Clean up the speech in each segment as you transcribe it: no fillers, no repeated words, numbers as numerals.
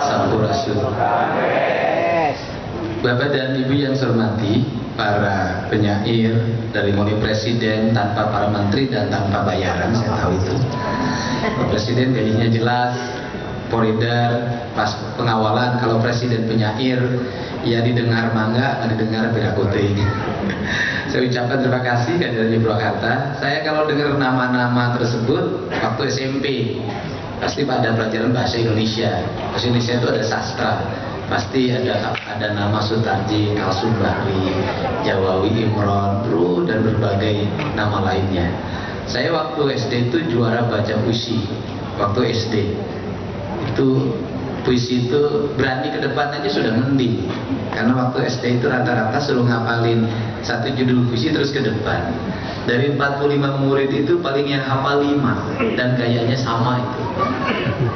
Sampurasun. Bapak dan Ibu yang saya hormati, para penyair dari mulai presiden tanpa para menteri dan tanpa bayaran, saya tahu itu. Presiden gajinya jelas, koridor, pas pengawalan. Kalau presiden penyair, ya didengar mangga, nggak didengar berakuting. Saya ucapkan terima kasih dari Purwakarta. Saya kalau dengar nama-nama tersebut waktu SMP, pasti pada pelajaran bahasa Indonesia. Bahasa Indonesia itu ada sastra, pasti ada nama Sutarji, Kalsum Bahri, Jawawi Imron, dan berbagai nama lainnya. Saya waktu SD itu juara baca puisi. Waktu SD itu puisi itu berani ke depan aja sudah mending, karena waktu SD itu rata-rata suruh ngapalin satu judul puisi terus ke depan. Dari 45 murid itu paling yang hafal 5 dan gayanya sama itu.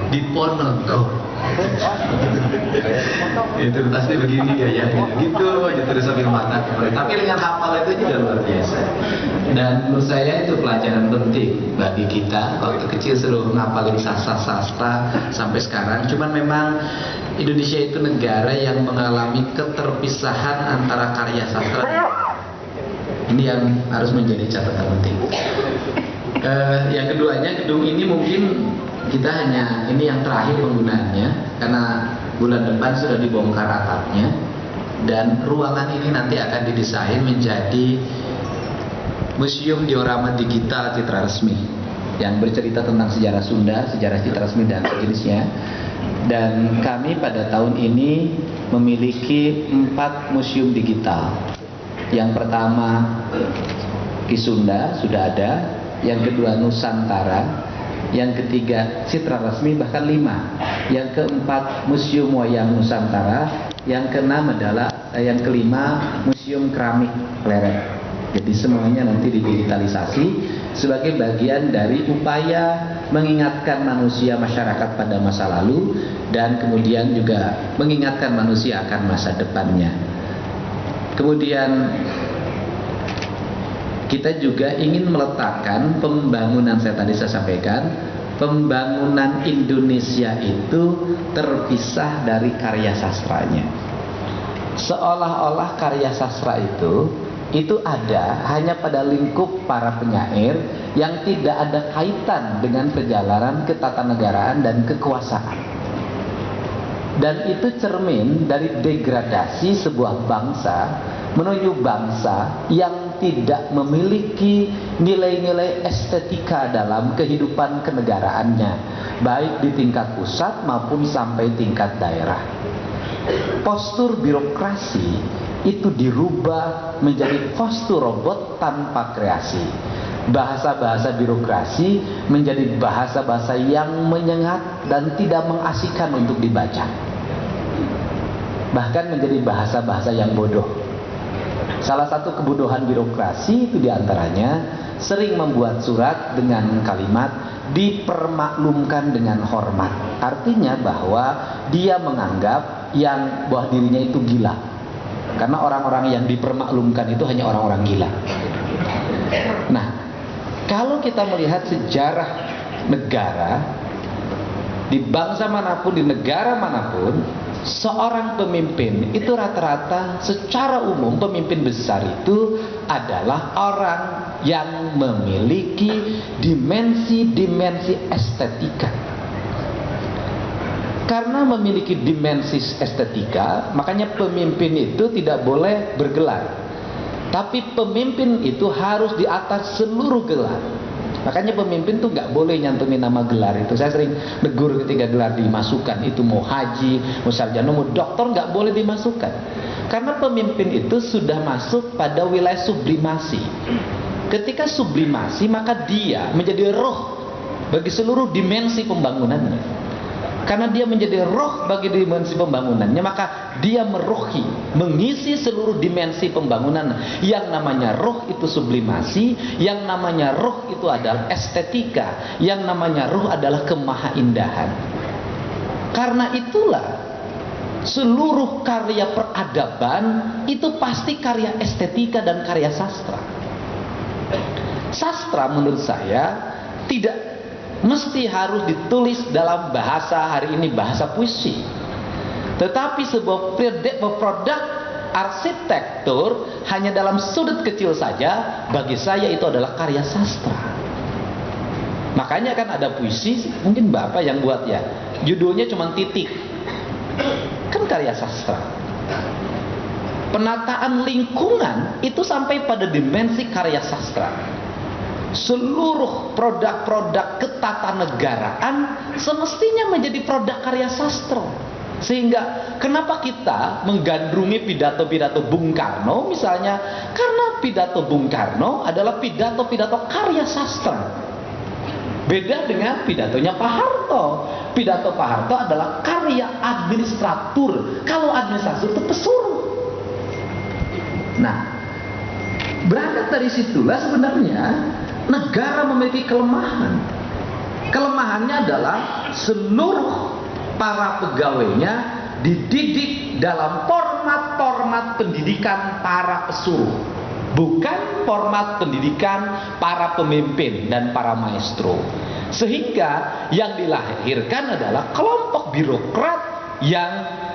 Diponegoro. Itu pasti begini gayanya, gitu aja terus sambil mata. Tapi dengan hafal itu juga luar biasa. Dan menurut saya itu pelajaran penting bagi kita. Waktu kecil suruh ngapalin sastra sampai sekarang. Cuman memang Indonesia itu negara yang mengalami keterpisahan antara karya sastra. Ini yang harus menjadi catatan penting. Yang keduanya, gedung ini mungkin kita hanya ini yang terakhir penggunaannya, karena bulan depan sudah dibongkar atapnya, dan ruangan ini nanti akan didesain menjadi museum diorama digital citra resmi yang bercerita tentang sejarah Sunda, sejarah citra resmi dan sejenisnya. Dan kami pada tahun ini memiliki 4 museum digital. Yang pertama Ki Sunda sudah ada, yang kedua Nusantara, yang ketiga citra resmi bahkan 5, yang keempat Museum Wayang Nusantara, yang keenam adalah yang kelima Museum Keramik Pleret. Jadi semuanya nanti didigitalisasi sebagai bagian dari upaya mengingatkan manusia masyarakat pada masa lalu dan kemudian juga mengingatkan manusia akan masa depannya. Kemudian kita juga ingin meletakkan pembangunan, saya sampaikan, pembangunan Indonesia itu terpisah dari karya sastranya. Seolah-olah karya sastra itu ada hanya pada lingkup para penyair yang tidak ada kaitan dengan perjalanan ketatanegaraan dan kekuasaan. Dan itu cermin dari degradasi sebuah bangsa menuju bangsa yang tidak memiliki nilai-nilai estetika dalam kehidupan kenegaraannya, baik di tingkat pusat maupun sampai tingkat daerah. Postur birokrasi itu dirubah menjadi postur robot tanpa kreasi. Bahasa-bahasa birokrasi menjadi bahasa-bahasa yang menyengat dan tidak mengasihkan untuk dibaca. Bahkan menjadi bahasa-bahasa yang bodoh. Salah satu kebodohan birokrasi itu diantaranya sering membuat surat dengan kalimat dipermaklumkan dengan hormat. Artinya bahwa dia menganggap yang bahwa dirinya itu gila. Karena orang-orang yang dipermaklumkan itu hanya orang-orang gila. Nah, kalau kita melihat sejarah negara, di bangsa manapun, di negara manapun, seorang pemimpin itu rata-rata secara umum pemimpin besar itu adalah orang yang memiliki dimensi-dimensi estetika. Karena memiliki dimensi estetika, makanya pemimpin itu tidak boleh bergelar. Tapi pemimpin itu harus di atas seluruh gelar. Makanya pemimpin tuh nggak boleh nyantumin nama gelar itu. Saya sering negur ketika gelar dimasukkan. Itu mau haji, mau sarjana, mau doktor nggak boleh dimasukkan. Karena pemimpin itu sudah masuk pada wilayah sublimasi. Ketika sublimasi maka dia menjadi roh bagi seluruh dimensi pembangunannya. Karena dia menjadi roh bagi dimensi pembangunannya, maka dia merohi, mengisi seluruh dimensi pembangunan. Yang namanya roh itu sublimasi, yang namanya roh itu adalah estetika, yang namanya roh adalah kemahaindahan. Karena itulah seluruh karya peradaban itu pasti karya estetika dan karya sastra. Sastra menurut saya tidak mesti harus ditulis dalam bahasa, hari ini bahasa puisi. Tetapi sebuah produk arsitektur hanya dalam sudut kecil saja, bagi saya itu adalah karya sastra. Makanya kan ada puisi, mungkin Bapak yang buat ya, judulnya cuma titik, kan karya sastra. Penataan lingkungan itu sampai pada dimensi karya sastra. Seluruh produk-produk ketatanegaraan semestinya menjadi produk karya sastra. Sehingga kenapa kita menggandrungi pidato-pidato Bung Karno misalnya, karena pidato Bung Karno adalah pidato-pidato karya sastra. Beda dengan pidatonya Pak Harto. Pidato Pak Harto adalah karya administratur. Kalau administratur itu pesuruh. Nah, berangkat dari situlah sebenarnya negara memiliki kelemahan. Kelemahannya adalah seluruh para pegawainya dididik dalam format-format pendidikan para pesuruh, bukan format pendidikan para pemimpin dan para maestro. Sehingga yang dilahirkan adalah kelompok birokrat yang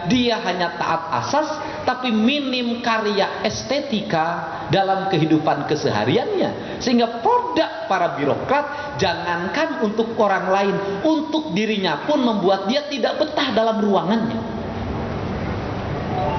dia hanya taat asas tapi minim karya estetika dalam kehidupan kesehariannya. Sehingga produk para birokrat jangankan untuk orang lain, untuk dirinya pun membuat dia tidak betah dalam ruangannya.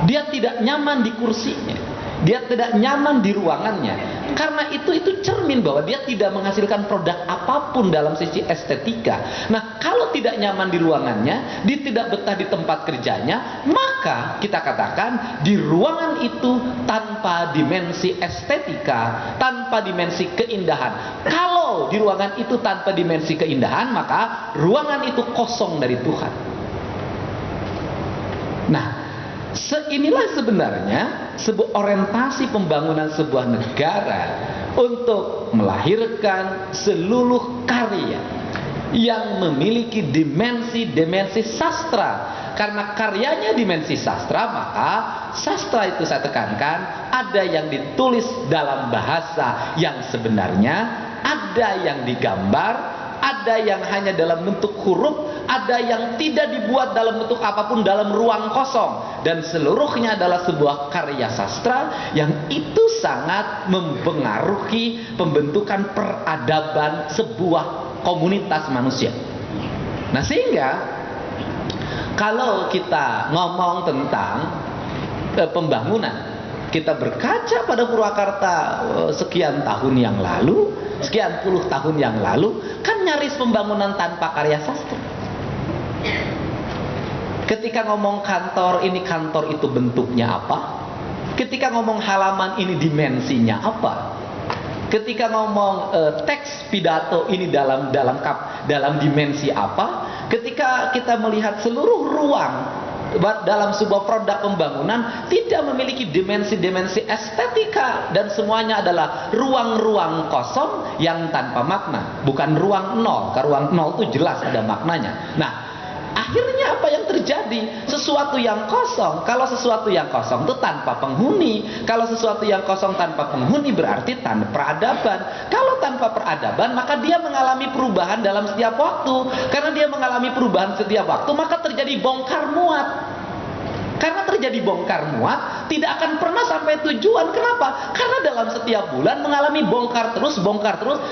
Dia tidak nyaman di kursinya, dia tidak nyaman di ruangannya. Karena itu cermin bahwa dia tidak menghasilkan produk apapun dalam sisi estetika. Nah, kalau tidak nyaman di ruangannya, dia tidak betah di tempat kerjanya, maka kita katakan di ruangan itu tanpa dimensi estetika, tanpa dimensi keindahan. Kalau di ruangan itu tanpa dimensi keindahan, maka ruangan itu kosong dari Tuhan. Nah, inilah sebenarnya sebuah orientasi pembangunan sebuah negara untuk melahirkan seluruh karya yang memiliki dimensi-dimensi sastra. Karena karyanya dimensi sastra, maka sastra itu saya tekankan ada yang ditulis dalam bahasa yang sebenarnya, ada yang digambar, ada yang hanya dalam bentuk huruf, ada yang tidak dibuat dalam bentuk apapun dalam ruang kosong, dan seluruhnya adalah sebuah karya sastra yang itu sangat mempengaruhi pembentukan peradaban sebuah komunitas manusia. Nah, sehingga kalau kita ngomong tentang pembangunan, kita berkaca pada Purwakarta sekian tahun yang lalu, sekian puluh tahun yang lalu, kan nyaris pembangunan tanpa karya sastra. Ketika ngomong kantor, ini kantor itu bentuknya apa? Ketika ngomong halaman, ini dimensinya apa? Ketika ngomong teks pidato, ini dalam dimensi apa? Ketika kita melihat seluruh ruang dalam sebuah produk pembangunan tidak memiliki dimensi-dimensi estetika, dan semuanya adalah ruang-ruang kosong yang tanpa makna, bukan ruang nol. Karena ruang nol itu jelas ada maknanya. Nah, akhirnya apa yang terjadi? Sesuatu yang kosong. Kalau sesuatu yang kosong itu tanpa penghuni. Kalau sesuatu yang kosong tanpa penghuni berarti tanpa peradaban. Kalau tanpa peradaban, maka dia mengalami perubahan dalam setiap waktu. Karena dia mengalami perubahan setiap waktu, maka terjadi bongkar muat. Karena terjadi bongkar muat, tidak akan pernah sampai tujuan. Kenapa? Karena dalam setiap bulan mengalami bongkar terus,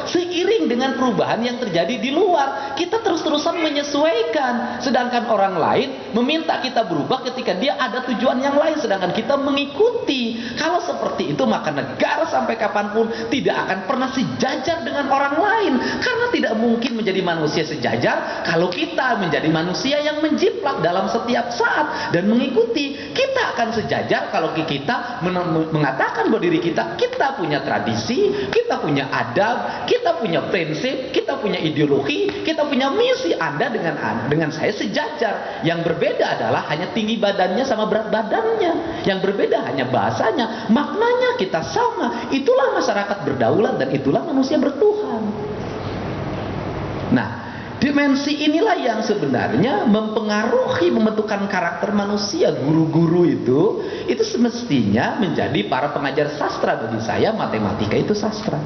seiring dengan perubahan yang terjadi di luar. Kita terus-terusan menyesuaikan. Sedangkan orang lain meminta kita berubah ketika dia ada tujuan yang lain, sedangkan kita mengikuti. Kalau seperti itu, maka negara sampai kapanpun tidak akan pernah sejajar dengan orang lain. Karena tidak mungkin menjadi manusia sejajar kalau kita menjadi manusia yang menjiplak dalam setiap saat dan mengikuti. Kita akan sejajar kalau kita mengatakan bahwa diri kita punya tradisi, kita punya adab, kita punya prinsip, kita punya ideologi, kita punya misi. Anda dengan saya sejajar. Yang berbeda adalah hanya tinggi badannya sama berat badannya. Yang berbeda hanya bahasanya, maknanya kita sama. Itulah masyarakat berdaulat dan itulah manusia bertuhan. Nah, dimensi inilah yang sebenarnya mempengaruhi pembentukan karakter manusia. Guru-guru itu semestinya menjadi para pengajar sastra. Bagi saya matematika itu sastra.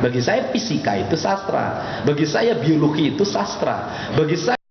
Bagi saya fisika itu sastra, bagi saya biologi itu sastra, bagi saya